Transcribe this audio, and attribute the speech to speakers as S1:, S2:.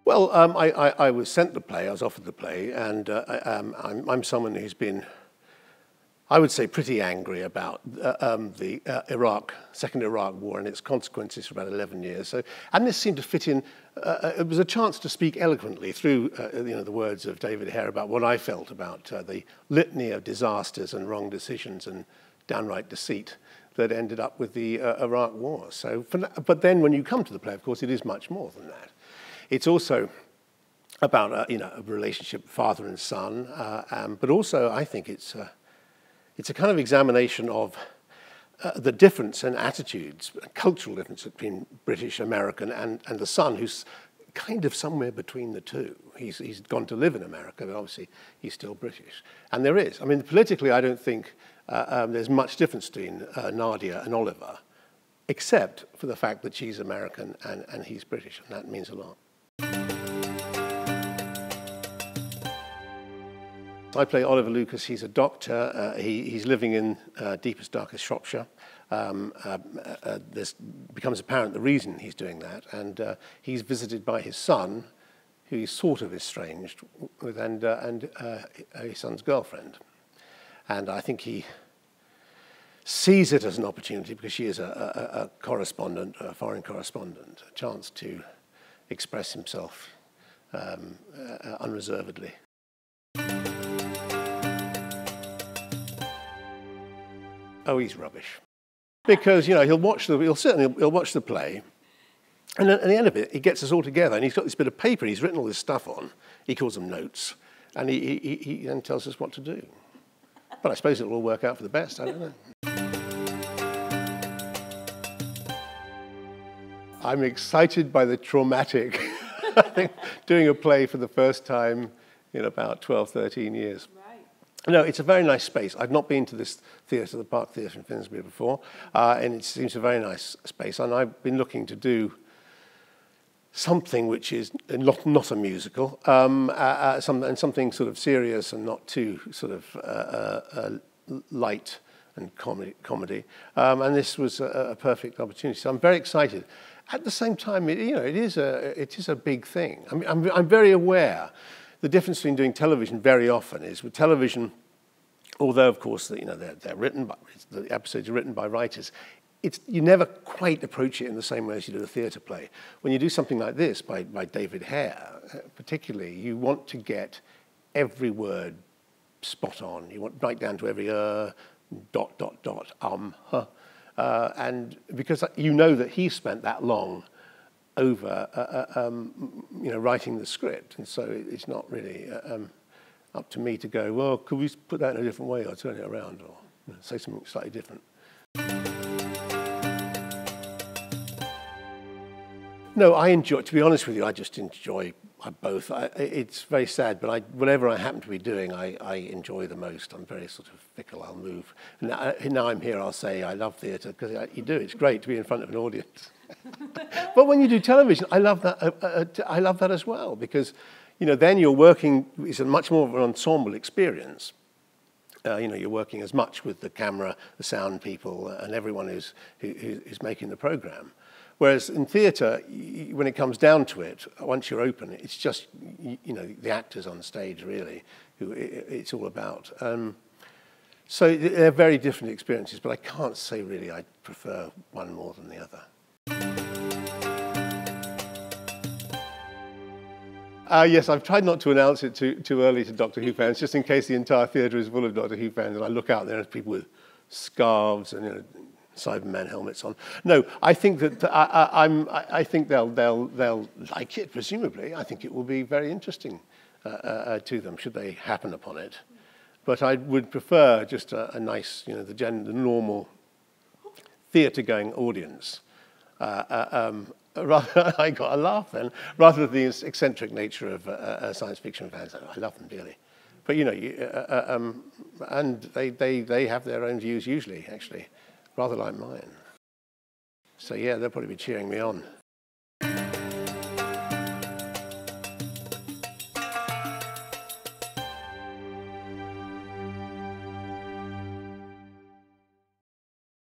S1: Well, I was sent the play, I was offered the play, and I'm someone who's been, I would say, pretty angry about the Second Iraq War and its consequences for about 11 years. So, and this seemed to fit in. It was a chance to speak eloquently through the words of David Hare about what I felt about the litany of disasters and wrong decisions and downright deceit that ended up with the Iraq War. So, but then when you come to the play, of course, it is much more than that. It's also about a relationship, father and son, but also I think it's a kind of examination of the difference in attitudes, cultural difference between British, American, and the son, who's kind of somewhere between the two. He's gone to live in America, but obviously he's still British. And there is. I mean, politically, I don't think there's much difference between Nadia and Oliver, except for the fact that she's American and he's British, and that means a lot. I play Oliver Lucas. He's a doctor. He's living in deepest, darkest Shropshire. This becomes apparent the reason he's doing that, and he's visited by his son, who he's sort of estranged with, and his son's girlfriend. And I think he sees it as an opportunity, because she is a correspondent, a foreign correspondent, a chance to express himself unreservedly. Oh, he's rubbish, because he'll watch the play, and at the end of it, he gets us all together, and he's got this bit of paper he's written all this stuff on. He calls them notes, and he then tells us what to do. But I suppose it'll all work out for the best. I don't know. I'm excited by the traumatic. I think doing a play for the first time in about 12, 13 years. No, it's a very nice space. I've not been to this theatre, the Park Theatre in Finsbury before, and it seems a very nice space. And I've been looking to do something which is not a musical, and something sort of serious and not too sort of light and comedy. And this was a perfect opportunity. So I'm very excited. At the same time, it is a big thing. I mean, I'm very aware. The difference between doing television very often is with television, although of course they're written by, the episodes are written by writers, you never quite approach it in the same way as you do a theatre play. When you do something like this by David Hare, particularly, you want to get every word spot on. You want right down to every huh. And because you know that he spent that long over writing the script, and so it's not really up to me to go, well, could we put that in a different way or turn it around or say something slightly different. No, I enjoy, to be honest with you, I just enjoy both. It's very sad, but whatever I happen to be doing, I enjoy the most. I'm very sort of fickle, I'll move. Now I'm here, I'll say I love theatre, because you do, it's great to be in front of an audience. But when you do television, I love that as well, because then you're working, it's a much more of an ensemble experience. You're working as much with the camera, the sound people, and everyone who's making the program. Whereas in theatre, when it comes down to it, once you're open, it's just the actors on stage really who it's all about. So they're very different experiences, but I can't say really I prefer one more than the other. Yes, I've tried not to announce it too early to Doctor Who fans, just in case the entire theatre is full of Doctor Who fans, and I look out there and people with scarves and Cyberman helmets on. No, I think that I think they'll like it. Presumably, I think it will be very interesting to them should they happen upon it. But I would prefer just a nice, the normal theatre-going audience. Rather, I got a laugh then, rather than the eccentric nature of science fiction fans. I love them dearly, but and they have their own views usually, actually, rather like mine. So yeah, they'll probably be cheering me on.